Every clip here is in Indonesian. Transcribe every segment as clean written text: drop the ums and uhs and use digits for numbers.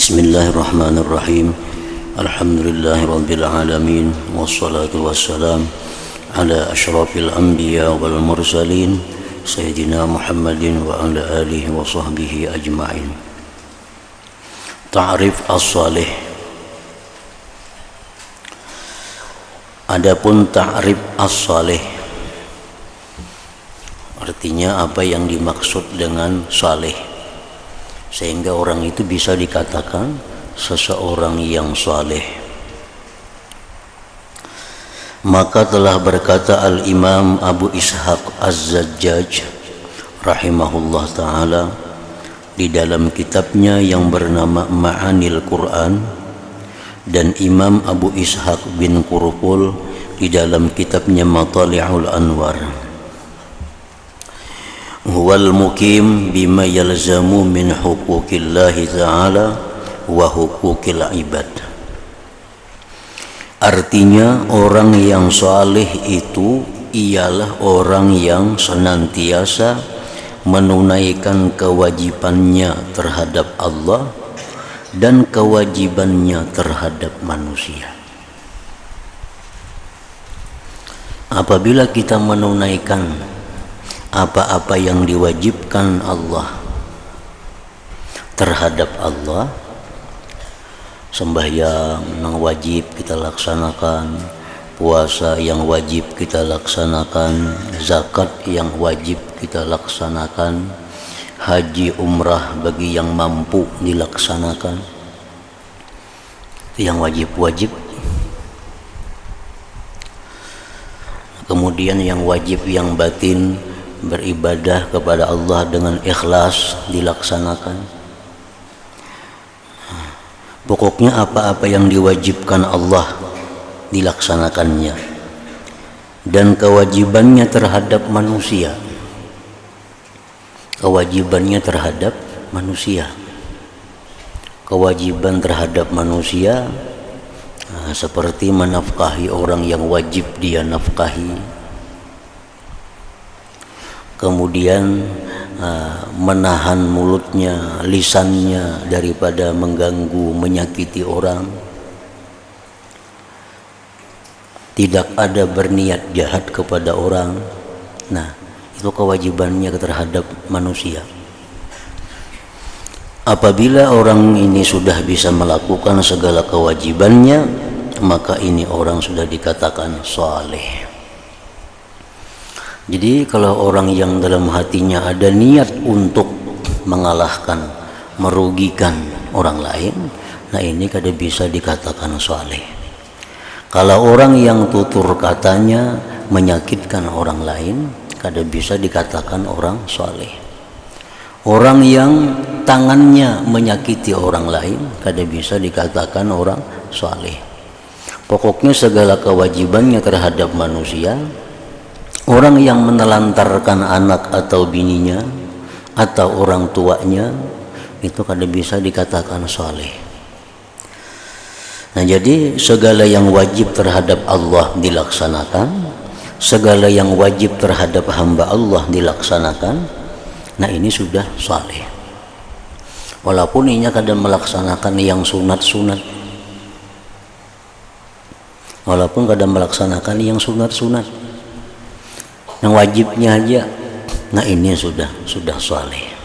Bismillahirrahmanirrahim. Alhamdulillahirabbil alamin wassalatu wassalam ala asyrafil anbiya wal mursalin sayyidina Muhammadin wa ala alihi wa sahbihi ajma'in. Ta'rif as-salih. Adapun ta'rif as-salih, artinya apa yang dimaksud dengan saleh, sehingga orang itu bisa dikatakan seseorang yang saleh. Maka telah berkata Al-Imam Abu Ishaq Az-Zajjaj rahimahullah ta'ala di dalam kitabnya yang bernama Ma'anil Quran, dan Imam Abu Ishaq bin Qurqul di dalam kitabnya Matali'ul Anwar, huwal mukim bima yalzamu min huquqillahi ta'ala wa huquqil ibad. Artinya orang yang saleh itu ialah orang yang senantiasa menunaikan kewajibannya terhadap Allah dan kewajibannya terhadap manusia. Apabila kita menunaikan apa-apa yang diwajibkan Allah terhadap Allah, sembahyang yang wajib kita laksanakan, puasa yang wajib kita laksanakan, zakat yang wajib kita laksanakan, haji umrah bagi yang mampu dilaksanakan, itu yang wajib-wajib. Kemudian yang wajib yang batin, beribadah kepada Allah dengan ikhlas dilaksanakan. Pokoknya apa-apa yang diwajibkan Allah dilaksanakannya, dan kewajibannya terhadap manusia, kewajibannya terhadap manusia, kewajiban terhadap manusia seperti menafkahi orang yang wajib dia nafkahi, kemudian menahan mulutnya, lisannya daripada mengganggu, menyakiti orang, tidak ada berniat jahat kepada orang. Nah, itu kewajibannya terhadap manusia. Apabila orang ini sudah bisa melakukan segala kewajibannya, maka ini orang sudah dikatakan saleh. Jadi kalau orang yang dalam hatinya ada niat untuk mengalahkan, merugikan orang lain, nah ini kada bisa dikatakan saleh. Kalau orang yang tutur katanya menyakitkan orang lain, kada bisa dikatakan orang saleh. Orang yang tangannya menyakiti orang lain, kada bisa dikatakan orang saleh. Pokoknya segala kewajibannya terhadap manusia. Orang yang menelantarkan anak atau bininya atau orang tuanya, itu kada bisa dikatakan saleh. Nah, jadi segala yang wajib terhadap Allah dilaksanakan, segala yang wajib terhadap hamba Allah dilaksanakan. Nah, ini sudah saleh. Walaupun ini kada melaksanakan yang sunat-sunat, walaupun kada melaksanakan yang sunat-sunat, yang wajibnya aja, nah ini sudah saleh.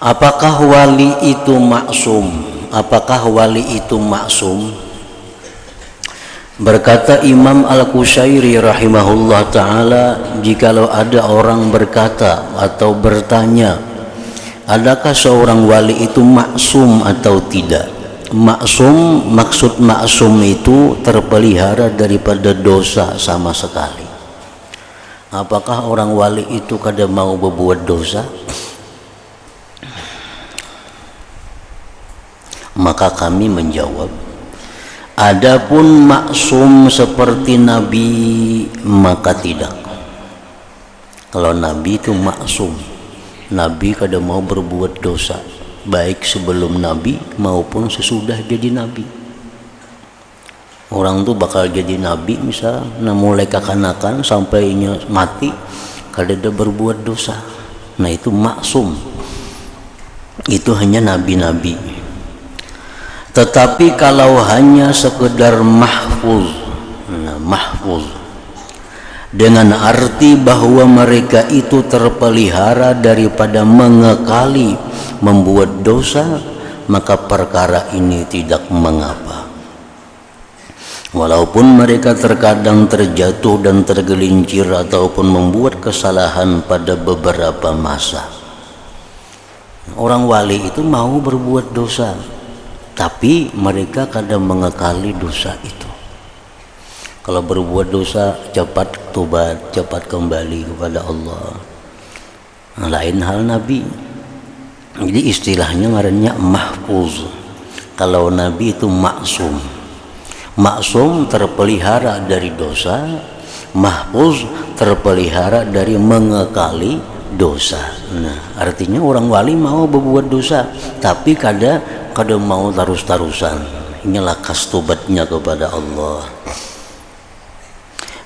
Apakah wali itu maksum? Apakah wali itu maksum? Berkata Imam Al-Qushairi rahimahullah ta'ala, jikalau ada orang berkata atau bertanya, adakah seorang wali itu maksum atau tidak? Maksum, maksud maksum itu terpelihara daripada dosa sama sekali. Apakah orang wali itu kada mau berbuat dosa? Maka kami menjawab, adapun maksum seperti Nabi maka tidak. Kalau Nabi itu maksum, Nabi kada mau berbuat dosa, baik sebelum Nabi maupun sesudah jadi Nabi. Orang tuh bakal jadi Nabi misalnya mulai kekanakan sampai mati kada ada berbuat dosa. Nah itu maksum. itu hanya nabi-nabi. Tetapi kalau hanya sekedar mahfuz, mahfuz dengan arti bahwa mereka itu terpelihara daripada mengekali membuat dosa, maka perkara ini tidak mengapa. Walaupun mereka terkadang terjatuh dan tergelincir ataupun membuat kesalahan pada beberapa masa. Orang wali itu mau berbuat dosa, tapi mereka kadang mengekali dosa itu. Kalau berbuat dosa, cepat tobat, cepat kembali kepada Allah. Nah, lain hal Nabi. Jadi istilahnya ngarannya mahfuz. Kalau Nabi itu maksum. Maksum terpelihara dari dosa, mahfuz terpelihara dari mengekali dosa. Nah, artinya orang wali mau berbuat dosa, tapi kadang mau terus-terusan. Inilah khas tobatnya kepada Allah.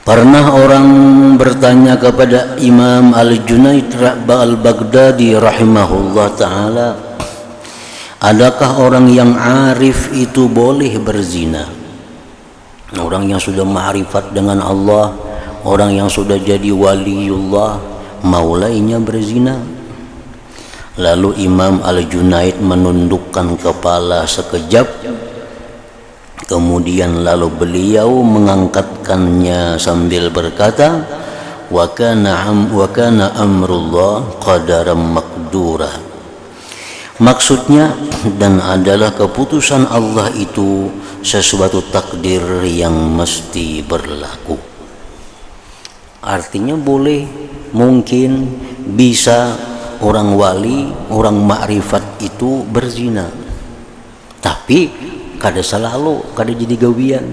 Pernah orang bertanya kepada Imam Al-Junaid Al-Baghdadi rahimahullah ta'ala, adakah orang yang arif itu boleh berzina? Orang yang sudah ma'rifat dengan Allah, orang yang sudah jadi waliullah, maulainya berzina. Lalu Imam Al-Junaid menundukkan kepala sekejap, kemudian lalu beliau mengangkatkannya sambil berkata, wa kana amrullah qadaran maqdura. Maksudnya, dan adalah keputusan Allah itu sesuatu takdir yang mesti berlaku. Artinya boleh, mungkin, bisa orang wali, orang makrifat itu berzina, tapi kada selalu, kada jadi gawian.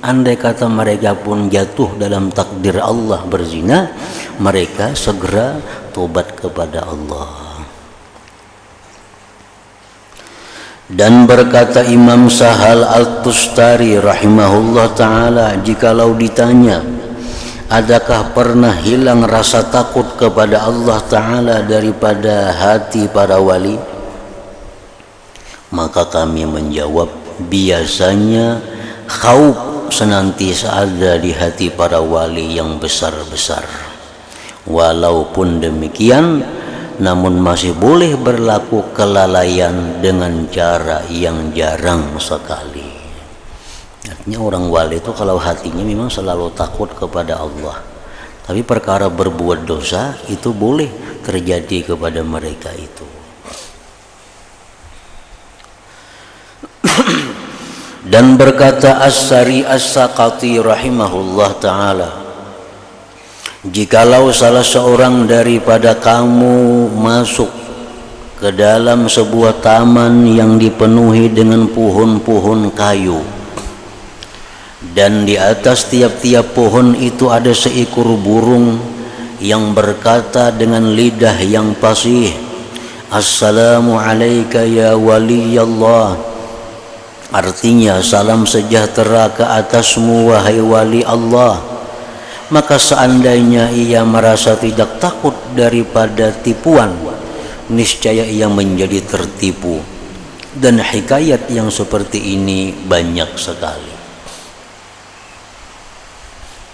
Andai kata mereka pun jatuh dalam takdir Allah berzina, mereka segera tobat kepada Allah. Dan berkata Imam Sahal Al-Tustari rahimahullah ta'ala, jikalau ditanya, adakah pernah hilang rasa takut kepada Allah Ta'ala daripada hati para wali? Maka kami menjawab, biasanya khauf senantiasa ada di hati para wali yang besar-besar. Walaupun demikian, namun masih boleh berlaku kelalaian dengan cara yang jarang sekali. Artinya orang wali itu kalau hatinya memang selalu takut kepada Allah, tapi perkara berbuat dosa itu boleh terjadi kepada mereka itu. Dan berkata As-Sari As-Saqati rahimahullah ta'ala, jikalau salah seorang daripada kamu masuk ke dalam sebuah taman yang dipenuhi dengan pohon-pohon kayu, dan di atas tiap-tiap pohon itu ada seekor burung yang berkata dengan lidah yang fasih, Assalamu alayka ya waliyallah. Artinya, salam sejahtera ke atasmu wahai wali Allah. Maka seandainya ia merasa tidak takut daripada tipuan, niscaya ia menjadi tertipu. Dan hikayat yang seperti ini banyak sekali.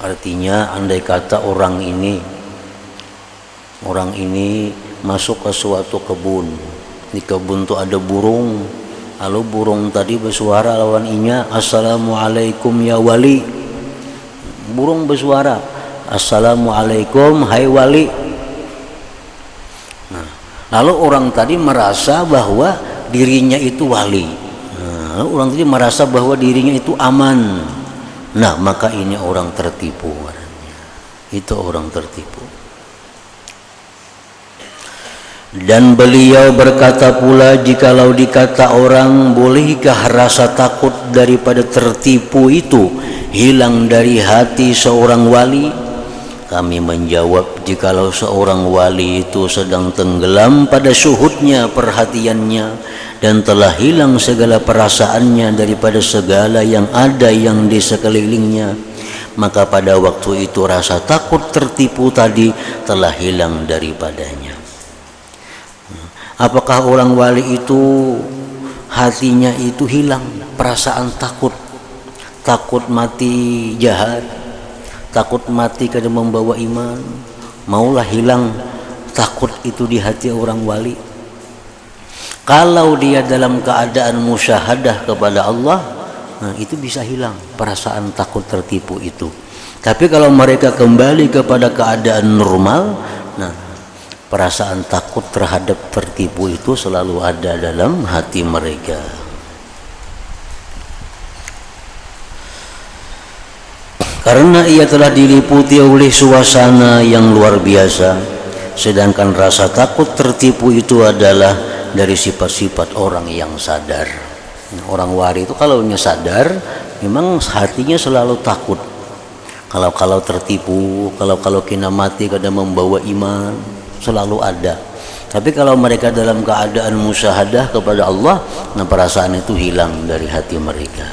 Artinya, andai kata orang ini masuk ke suatu kebun. Di kebun itu ada burung. Lalu burung tadi bersuara lawan inya, Assalamualaikum ya wali. Burung bersuara, Assalamualaikum hai wali. Nah, lalu orang tadi merasa bahwa dirinya itu wali. Nah, lalu orang tadi merasa bahwa dirinya itu aman. Nah, maka ini orang tertipu. Itu orang tertipu. Dan beliau berkata pula, jikalau dikata orang, bolehkah rasa takut daripada tertipu itu hilang dari hati seorang wali? Kami menjawab, jikalau seorang wali itu sedang tenggelam pada syuhudnya perhatiannya dan telah hilang segala perasaannya daripada segala yang ada yang di sekelilingnya, maka pada waktu itu rasa takut tertipu tadi telah hilang daripadanya. Apakah orang wali itu hatinya itu hilang perasaan takut, takut mati jahat, takut mati karena membawa iman? Maulah hilang takut itu di hati orang wali. Kalau dia dalam keadaan musyahadah kepada Allah, nah itu bisa hilang perasaan takut tertipu itu. Tapi kalau mereka kembali kepada keadaan normal, nah perasaan takut terhadap tertipu itu selalu ada dalam hati mereka. Karena ia telah diliputi oleh suasana yang luar biasa, sedangkan rasa takut tertipu itu adalah dari sifat-sifat orang yang sadar. Orang wali itu kalau sadar, memang hatinya selalu takut. Kalau tertipu, kalau kena mati kadang membawa iman, selalu ada. Tapi kalau mereka dalam keadaan musyahadah kepada Allah, nah perasaan itu hilang dari hati mereka.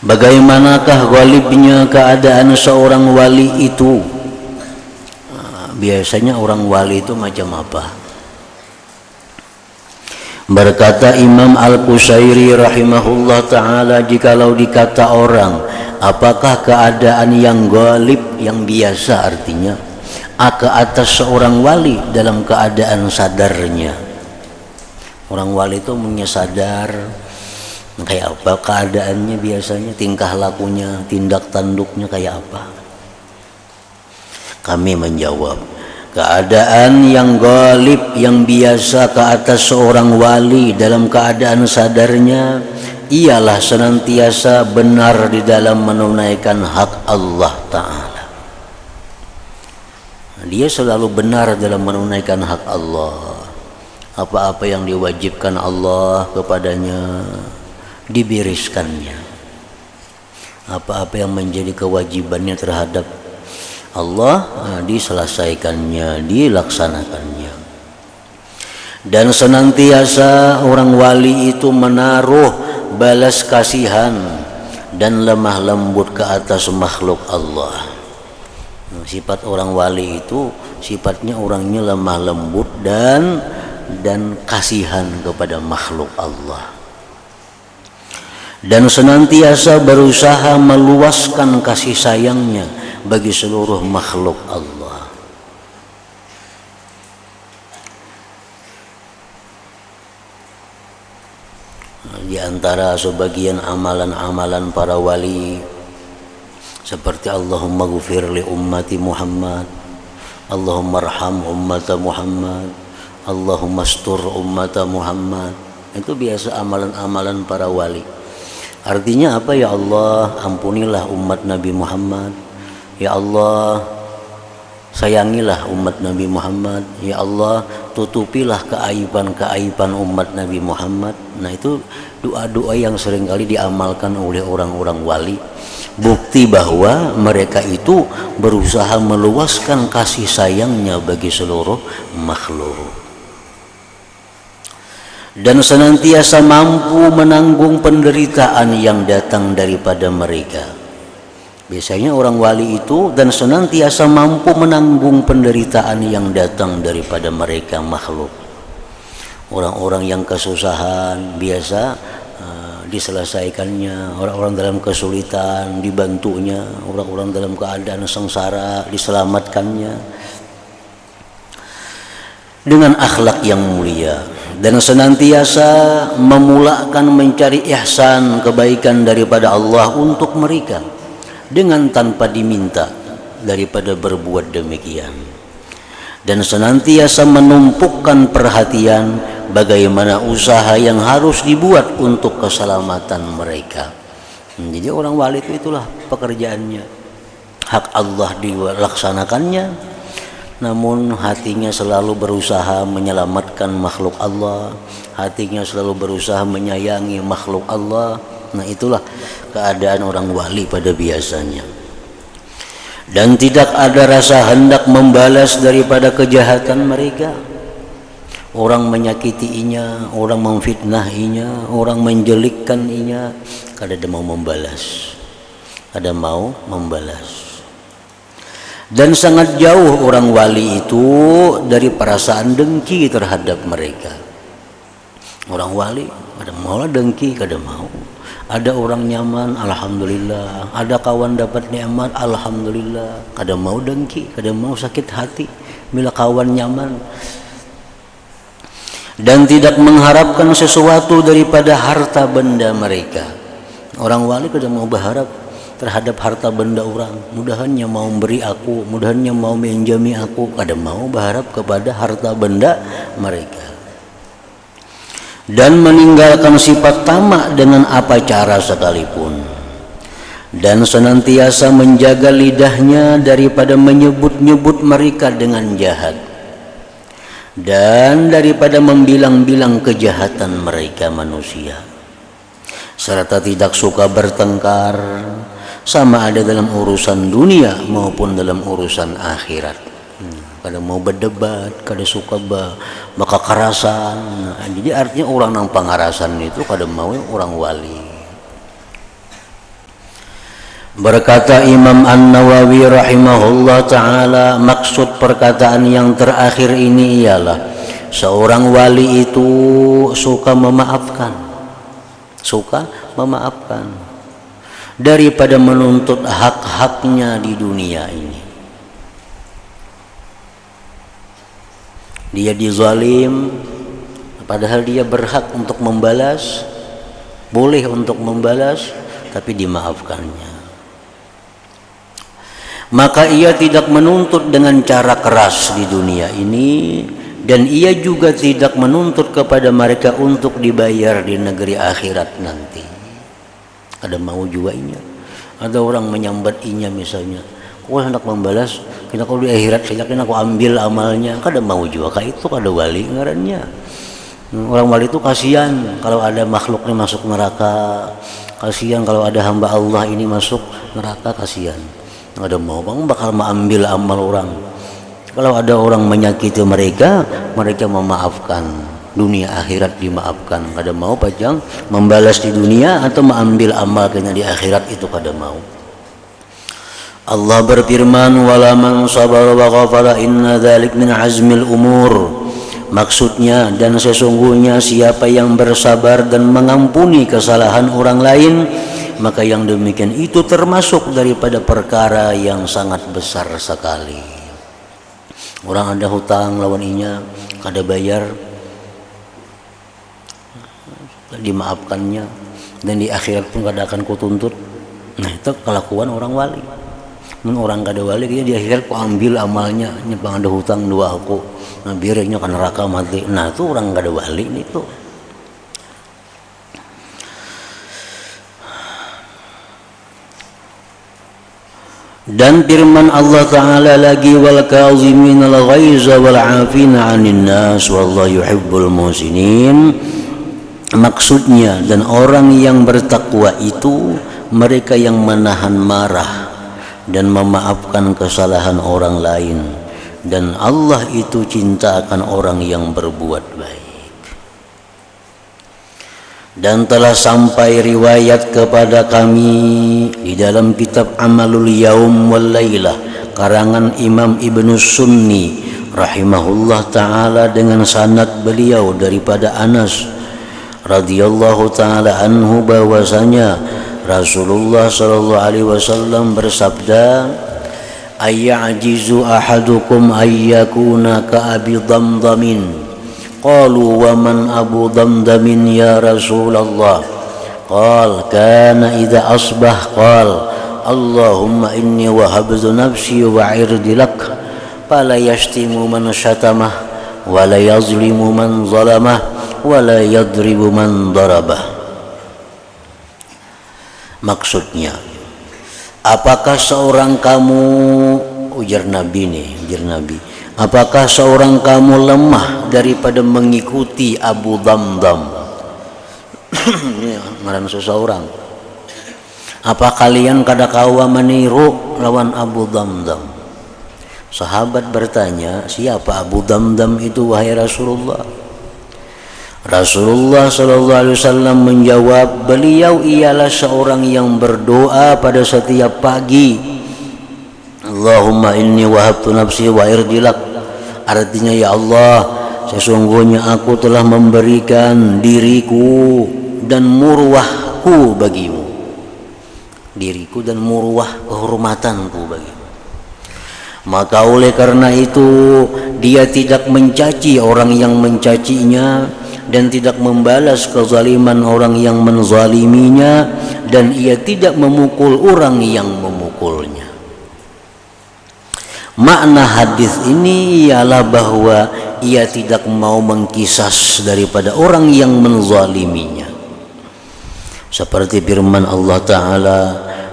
Bagaimanakah ghalibnya keadaan seorang wali itu? Biasanya orang wali itu macam apa? Berkata Imam Al-Qusairi rahimahullah ta'ala, jikalau dikata orang apakah keadaan yang ghalib, yang biasa artinya ke atas seorang wali dalam keadaan sadarnya. Orang wali itu punya sadar kayak apa keadaannya, biasanya tingkah lakunya, tindak tanduknya kayak apa. Kami menjawab, keadaan yang ghalib, yang biasa ke atas seorang wali dalam keadaan sadarnya ialah senantiasa benar di dalam menunaikan hak Allah Ta'ala. Dia selalu benar dalam menunaikan hak Allah. Apa-apa yang diwajibkan Allah kepadanya dibereskannya. Apa-apa yang menjadi kewajibannya terhadap Allah diselesaikannya, dilaksanakannya. Dan senantiasa orang wali itu menaruh balas kasihan dan lemah lembut ke atas makhluk Allah. Sifat orang wali itu sifatnya orangnya lemah lembut dan kasihan kepada makhluk Allah. Dan senantiasa berusaha meluaskan kasih sayangnya bagi seluruh makhluk Allah. Di antara sebagian amalan-amalan para wali seperti Allahumma ghfir li ummati Muhammad, Allahumma arham ummata Muhammad, Allahumma astur ummata Muhammad. Itu biasa amalan-amalan para wali. Artinya apa? Ya Allah, ampunilah umat Nabi Muhammad. Ya Allah, sayangilah umat Nabi Muhammad. Ya Allah, tutupilah keaiban-keaiban umat Nabi Muhammad. Nah itu doa-doa yang seringkali diamalkan oleh orang-orang wali. Bukti bahwa mereka itu berusaha meluaskan kasih sayangnya bagi seluruh makhluk. Dan senantiasa mampu menanggung penderitaan yang datang daripada mereka. Biasanya orang wali itu dan senantiasa mampu menanggung penderitaan yang datang daripada mereka makhluk. Orang-orang yang kesusahan biasa diselesaikannya, orang-orang dalam kesulitan dibantunya, orang-orang dalam keadaan sengsara diselamatkannya dengan akhlak yang mulia. Dan senantiasa memulakan mencari ihsan, kebaikan daripada Allah untuk mereka dengan tanpa diminta daripada berbuat demikian. Dan senantiasa menumpukan perhatian bagaimana usaha yang harus dibuat untuk keselamatan mereka. Jadi orang wali itu itulah pekerjaannya. Hak Allah dilaksanakannya, namun hatinya selalu berusaha menyelamatkan makhluk Allah, hatinya selalu berusaha menyayangi makhluk Allah. Nah itulah keadaan orang wali pada biasanya. Dan tidak ada rasa hendak membalas daripada kejahatan mereka. Orang menyakitinya, orang memfitnahinya, orang menjelikkaninya, kada ada mau membalas, kada mau membalas. Dan sangat jauh orang wali itu dari perasaan dengki terhadap mereka. Orang wali kadang mau lah dengki, kadang mau. Ada orang nyaman, alhamdulillah. Ada kawan dapat nikmat, alhamdulillah. Kadang mau dengki, kadang mau sakit hati bila kawan nyaman. Dan tidak mengharapkan sesuatu daripada harta benda mereka. Orang wali kadang mau berharap terhadap harta benda orang, mudahannya mau beri aku, mudahannya mau menjami aku, kadang mau berharap kepada harta benda mereka. Dan meninggalkan sifat tamak dengan apa cara sekalipun, dan senantiasa menjaga lidahnya daripada menyebut-nyebut mereka dengan jahat, dan daripada membilang-bilang kejahatan mereka manusia, serta tidak suka bertengkar, sama ada dalam urusan dunia maupun dalam urusan akhirat. Kadang mau berdebat, kadang suka kekerasan. Jadi artinya orang yang pengarasan itu kadang mau orang wali. Berkata Imam An-Nawawi rahimahullah ta'ala, maksud perkataan yang terakhir ini ialah seorang wali itu suka memaafkan, daripada menuntut hak-haknya di dunia ini. Dia dizalim, padahal dia berhak untuk membalas, boleh untuk membalas, tapi dimaafkannya. Maka ia tidak menuntut dengan cara keras di dunia ini, dan ia juga tidak menuntut kepada mereka untuk dibayar di negeri akhirat nanti. Ada mau juainya. Ada orang menyambat inya misalnya, aku hendak membalas, kena kalau di akhirat saya kena aku ambil amalnya. Kada mau juga kayak itu, kada wali ngarannya. Orang wali itu kasihan kalau ada makhluknya masuk neraka, kasihan kalau ada hamba Allah ini masuk neraka, kasihan. Kada mau bang bakal mengambil amal orang. Kalau ada orang menyakiti mereka, mereka memaafkan. Dunia akhirat dimaafkan. Kada mau pajang membalas di dunia atau mengambil amal kena di akhirat, itu kada mau. Allah berfirman, wala man sabara wa ghafara inna dzalik min azmil umur. Maksudnya, dan sesungguhnya siapa yang bersabar dan mengampuni kesalahan orang lain, maka yang demikian itu termasuk daripada perkara yang sangat besar sekali. Orang ada hutang lawan inya, kada bayar, dimaafkannya, dan di akhirat pun kada akan kutuntut. Nah, itu kelakuan orang wali. Orang kada wali dia di akhirat ku ambil amalnya, nyepang ada hutang dua aku, nah biarnya kan neraka mati. Nah itu orang kada wali itu. Dan firman Allah Ta'ala lagi, wal kaziminal ghaiza wal 'afina 'anil nas wallahu yuhibbul muhsinin. Maksudnya, dan orang yang bertakwa itu mereka yang menahan marah dan memaafkan kesalahan orang lain, dan Allah itu cinta akan orang yang berbuat baik. Dan telah sampai riwayat kepada kami di dalam kitab Amalul Yaum wal Lailah karangan Imam Ibnu Sunni rahimahullah ta'ala dengan sanad beliau daripada Anas radhiyallahu ta'ala anhu bahwasanya Rasulullah sallallahu alaihi wasallam bersabda, ayyajizu ahadukum ayyakuna ka abi damdamin. Qalu wa man abu damdamin ya Rasulullah? Qal kana idza asbah qal Allahumma inni wahabtu nafsi wa 'irdi lak fala yashtimu man syatamah wa la yazlimu man zalamah wa la yadribu man darabah. Maksudnya, apakah seorang kamu, ujar Nabi nih, ujar Nabi, apakah seorang kamu lemah daripada mengikuti Abu Damdam? Ini ngaran seseorang. Apa kalian kada kawa meniru lawan Abu Damdam? Sahabat bertanya, siapa Abu Damdam itu wahai Rasulullah? Rasulullah sallallahu alaihi wasallam menjawab, beliau ialah seorang yang berdoa pada setiap pagi, Allahumma inni wahabtu nafsi wa irdi lak. Artinya, ya Allah, sesungguhnya aku telah memberikan diriku dan murwahku bagimu. Diriku dan murwah, kehormatanku bagimu. Maka oleh karena itu dia tidak mencaci orang yang mencacinya, dan tidak membalas kezaliman orang yang menzaliminya, dan ia tidak memukul orang yang memukulnya. Makna hadis ini ialah bahwa ia tidak mau mengkisas daripada orang yang menzaliminya. Seperti firman Allah Ta'ala,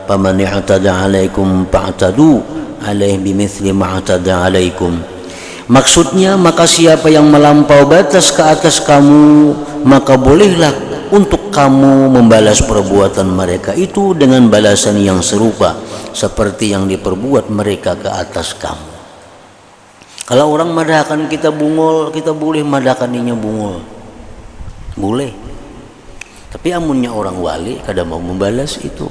"Faman i'tada 'alaikum fa'tadu 'alaihi bimithli ma 'atada 'alaikum." Maksudnya, maka siapa yang melampau batas ke atas kamu, maka bolehlah untuk kamu membalas perbuatan mereka itu dengan balasan yang serupa seperti yang diperbuat mereka ke atas kamu. Kalau orang madahkan kita bungol, kita boleh madahkaninya bungol, boleh. Tapi amunnya orang wali kada mau membalas itu.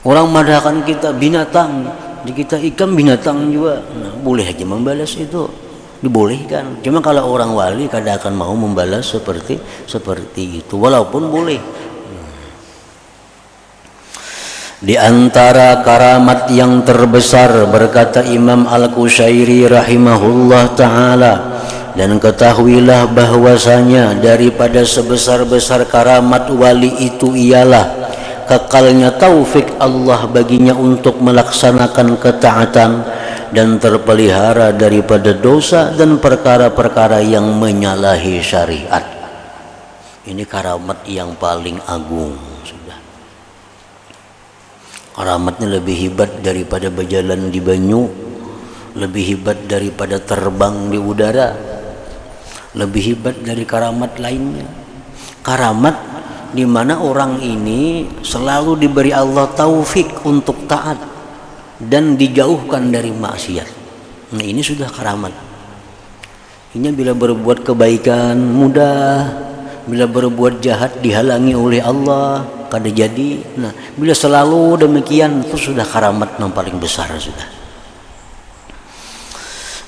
Orang madahkan kita binatang, di kita ikan binatang juga, nah, boleh aja membalas itu, dibolehkan. Cuma kalau orang wali kada akan mau membalas seperti itu, walaupun boleh. Di antara karamat yang terbesar, berkata Imam Al-Qushairi rahimahullah ta'ala, dan ketahuilah bahwasanya daripada sebesar-besar karamat wali itu ialah kekalnya taufik Allah baginya untuk melaksanakan ketaatan dan terpelihara daripada dosa dan perkara-perkara yang menyalahi syariat. Ini karamat yang paling agung. Sudah, karamatnya lebih hebat daripada berjalan di banyu, lebih hebat daripada terbang di udara, lebih hebat dari karamat lainnya. Karamat di mana orang ini selalu diberi Allah taufik untuk taat dan dijauhkan dari maksiat. Nah, ini sudah karamat. Ini bila berbuat kebaikan mudah, bila berbuat jahat dihalangi oleh Allah kada jadi. Nah, bila selalu demikian, itu sudah karamat yang paling besar sudah.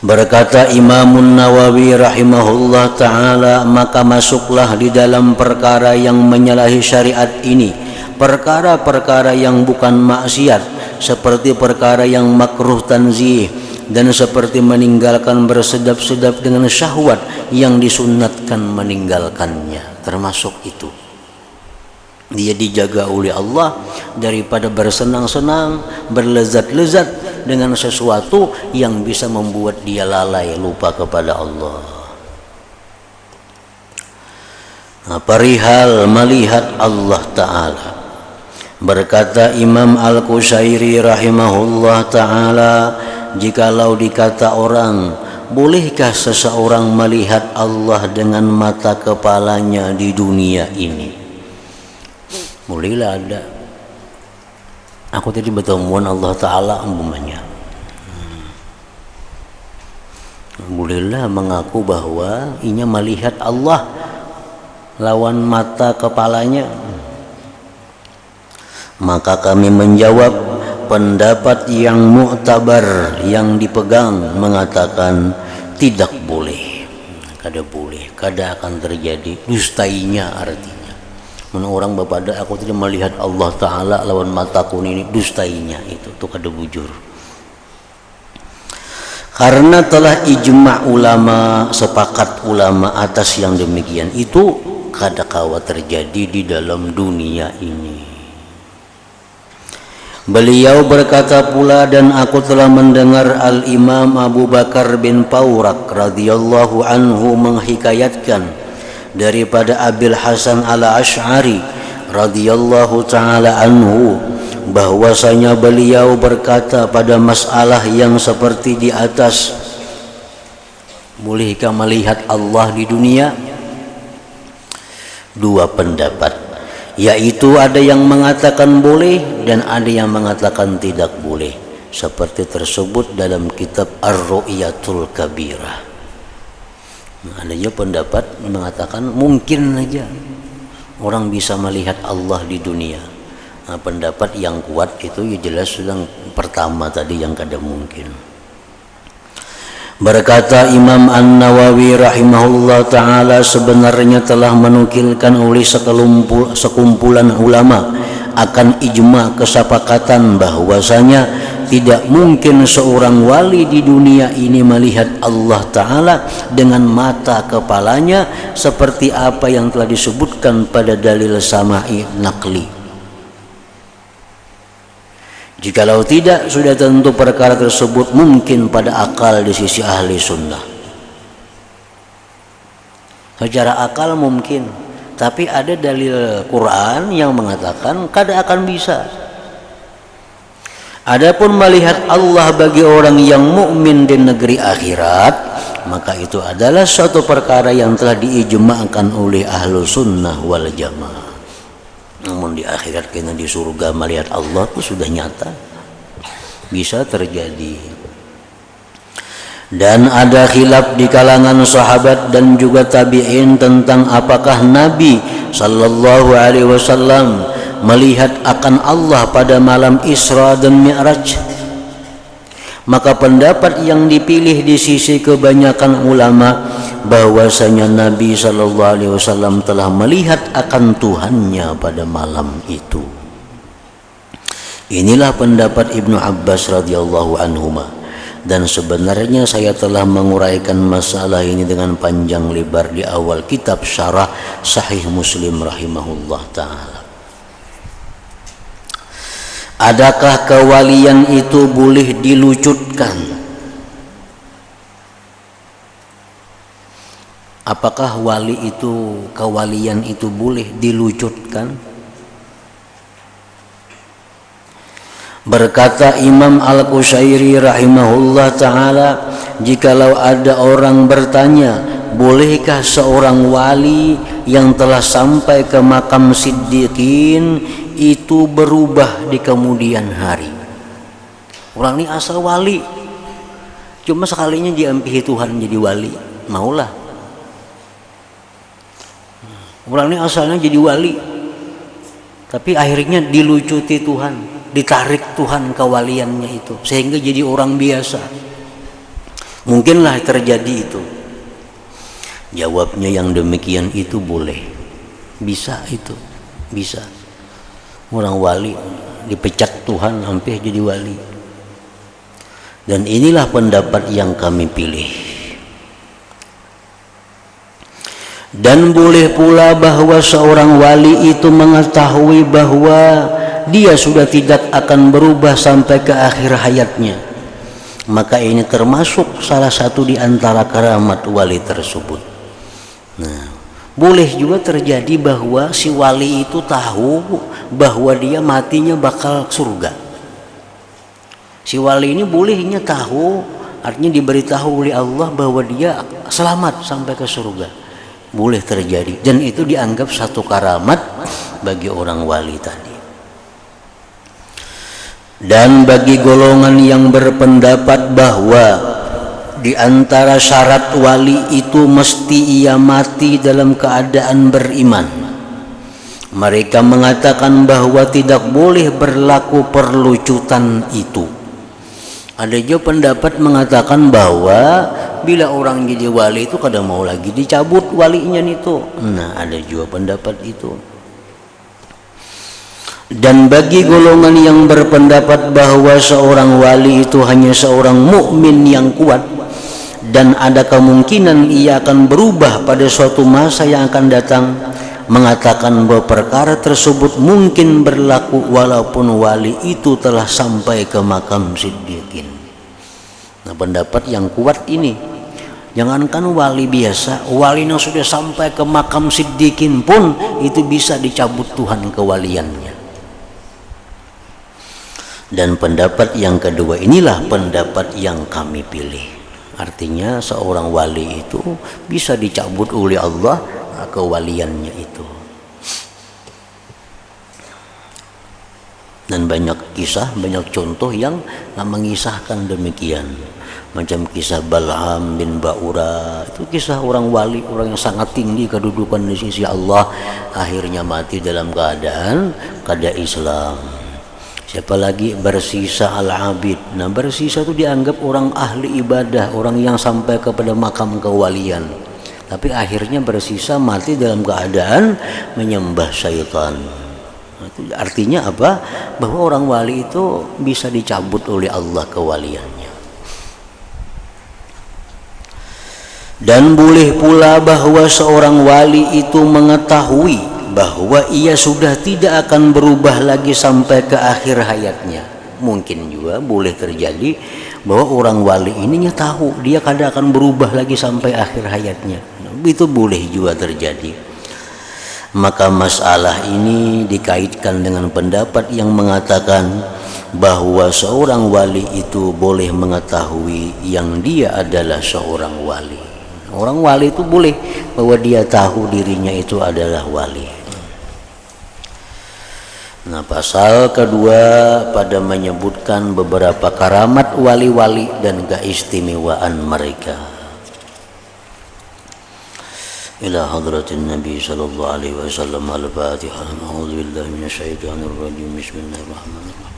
Berkata Imamun Nawawi rahimahullah ta'ala, maka masuklah di dalam perkara yang menyalahi syariat ini perkara-perkara yang bukan maksiat, seperti perkara yang makruh tanzih, dan seperti meninggalkan bersedap-sedap dengan syahwat yang disunnatkan meninggalkannya. Termasuk itu, dia dijaga oleh Allah daripada bersenang-senang, berlezat-lezat dengan sesuatu yang bisa membuat dia lalai, lupa kepada Allah. Nah, perihal melihat Allah Ta'ala, berkata Imam Al-Qushairi rahimahullah ta'ala, jikalau dikata orang, bolehkah seseorang melihat Allah dengan mata kepalanya di dunia ini? Bolehlah ada. Aku tadi bertemuan Allah Ta'ala umpamanya, bolehlah mengaku bahwa inya melihat Allah lawan mata kepalanya. Maka kami menjawab, pendapat yang mu'tabar, yang dipegang, mengatakan tidak boleh. Kada boleh, kada akan terjadi, dustainya artinya. Orang bepada aku tidak melihat Allah Ta'ala lawan mataku ini, dustainya itu tuh kada bujur. Karena telah ijma' ulama, sepakat ulama atas yang demikian itu kada kawa terjadi di dalam dunia ini. Beliau berkata pula, dan aku telah mendengar Al-Imam Abu Bakar bin Paurak radhiyallahu anhu menghikayatkan daripada Abil Hasan Al-Asy'ari radhiyallahu ta'ala anhu, bahwasanya beliau berkata pada masalah yang seperti di atas, bolehkah melihat Allah di dunia? Dua pendapat, yaitu ada yang mengatakan boleh dan ada yang mengatakan tidak boleh, seperti tersebut dalam kitab Ar-Ru'yatul Kabirah. Adanya pendapat mengatakan mungkin saja orang bisa melihat Allah di dunia, Nah, pendapat yang kuat itu ya jelas yang pertama tadi yang kada mungkin. Berkata Imam An-Nawawi rahimahullah ta'ala, sebenarnya telah menukilkan oleh sekumpulan ulama akan ijma kesepakatan bahwasanya tidak mungkin seorang wali di dunia ini melihat Allah Ta'ala dengan mata kepalanya seperti apa yang telah disebutkan pada dalil sama'i naqli. Jikalau tidak, sudah tentu perkara tersebut mungkin pada akal di sisi ahli sunnah. Secara akal mungkin, tapi ada dalil Quran yang mengatakan kada akan bisa. Adapun melihat Allah bagi orang yang mukmin di negeri akhirat, maka itu adalah suatu perkara yang telah diijma'kan oleh ahlu sunnah wal jamaah. Namun di akhirat kena di surga melihat Allah itu sudah nyata, bisa terjadi. Dan ada khilaf di kalangan sahabat dan juga tabi'in tentang apakah Nabi sallallahu alaihi wasallam melihat akan Allah pada malam Isra dan Mi'raj. Maka pendapat yang dipilih di sisi kebanyakan ulama bahwasanya Nabi sallallahu alaihi wasallam telah melihat akan Tuhannya pada malam itu. Inilah pendapat Ibnu Abbas radhiyallahu anhuma, dan sebenarnya saya telah menguraikan masalah ini dengan panjang lebar di awal kitab Syarah Sahih Muslim rahimahullah ta'ala. Adakah kewalian itu boleh dilucutkan? Apakah kewalian itu boleh dilucutkan? Berkata Imam Al-Qushairi rahimahullah ta'ala, jikalau ada orang bertanya, bolehkah seorang wali yang telah sampai ke makam siddiqin itu berubah di kemudian hari? Orang ini asal wali, cuma sekalinya diampihi Tuhan jadi wali, maulah. Orang ini asalnya jadi wali, tapi akhirnya dilucuti Tuhan, ditarik Tuhan kewaliannya itu sehingga jadi orang biasa. Mungkinlah terjadi itu. Jawabnya yang demikian itu boleh, bisa, itu bisa. Orang wali dipecat Tuhan hampir jadi wali. Dan inilah pendapat yang kami pilih. Dan boleh pula bahwa seorang wali itu mengetahui bahwa dia sudah tidak akan berubah sampai ke akhir hayatnya. Maka ini termasuk salah satu di antara karamat wali tersebut. Nah, boleh juga terjadi bahwa si wali itu tahu bahwa dia matinya bakal surga. Si wali ini bolehnya tahu, artinya diberitahu oleh Allah bahwa dia selamat sampai ke surga. Boleh terjadi, dan itu dianggap satu karamat bagi orang wali tadi. Dan bagi golongan yang berpendapat bahwa di antara syarat wali itu mesti ia mati dalam keadaan beriman, mereka mengatakan bahwa tidak boleh berlaku perlucutan itu. Ada juga pendapat mengatakan bahwa bila orang jadi wali itu kadang mau lagi dicabut walinya itu. Nah, ada juga pendapat itu. Dan bagi golongan yang berpendapat bahwa seorang wali itu hanya seorang mukmin yang kuat dan ada kemungkinan ia akan berubah pada suatu masa yang akan datang, mengatakan bahwa perkara tersebut mungkin berlaku walaupun wali itu telah sampai ke makam siddiqin. Nah, pendapat yang kuat ini, jangankan wali biasa, wali yang sudah sampai ke makam siddiqin pun itu bisa dicabut Tuhan kewaliannya. Dan pendapat yang kedua inilah pendapat yang kami pilih. Artinya seorang wali itu bisa dicabut oleh Allah kewaliannya itu. Dan banyak kisah, banyak contoh yang mengisahkan demikian. Macam kisah Bal'am bin Ba'ura, itu kisah orang wali, orang yang sangat tinggi kedudukan di sisi Allah, akhirnya mati dalam keadaan kada Islam. Siapa lagi? Bersisa Al-Abid. Nah, Bersisa itu dianggap orang ahli ibadah, orang yang sampai kepada makam kewalian, tapi akhirnya Bersisa mati dalam keadaan menyembah syaitan. Nah, itu artinya apa? Bahwa orang wali itu bisa dicabut oleh Allah kewaliannya. Dan boleh pula bahwa seorang wali itu mengetahui bahwa ia sudah tidak akan berubah lagi sampai ke akhir hayatnya. Mungkin juga boleh terjadi bahwa orang wali ini tahu dia kadang akan berubah lagi sampai akhir hayatnya. Itu boleh juga terjadi. Maka masalah ini dikaitkan dengan pendapat yang mengatakan bahwa seorang wali itu boleh mengetahui yang dia adalah seorang wali. Orang wali itu boleh bahwa dia tahu dirinya itu adalah wali. Nah, pasal kedua pada menyebutkan beberapa karamat wali-wali dan keistimewaan mereka. Ila hadratin Nabi sallallahu alaihi wasallam al-Fatihah. A'udzu billahi minasyaitonir rajim. Bismillahirrahmanirrahim.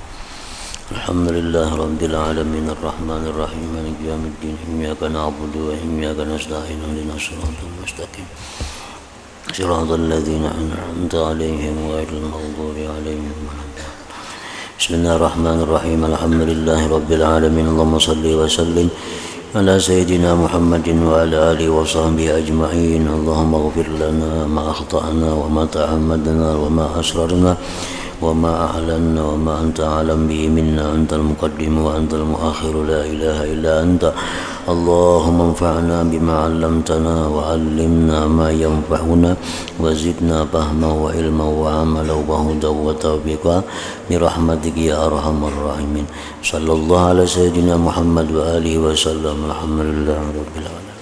Alhamdulillah rabbil alamin arrahmanir rahim maliki yaumiddin iyyaka na'budu wa iyyaka nasta'in ihdinas siratal mustaqim siratal ladzina an'amta 'alaihim ghairil maghdubi 'alaihim waladdallin. Bismillahirrahmanirrahim. Alhamdulillahi rabbil alamin. Allahumma shalli wa sallim ala sayyidina Muhammadin wa ala alihi wa sahbihi ajma'in. Allahumma ighfir lana ma akhta'na wa ma ta'ammadna wa ma asrarna وما أعلنا وما أنت أعلم به منا أنت المقدم وأنت المؤخر لا إله إلا أنت. اللهم انفعنا بما علمتنا وعلمنا ما ينفعنا وزدنا فهما وعلما وعملا وهدى وتوفيقا برحمتك يا أرحم الراحمين. صلى الله على سيدنا محمد وآله وسلم. الحمد لله رب العالمين.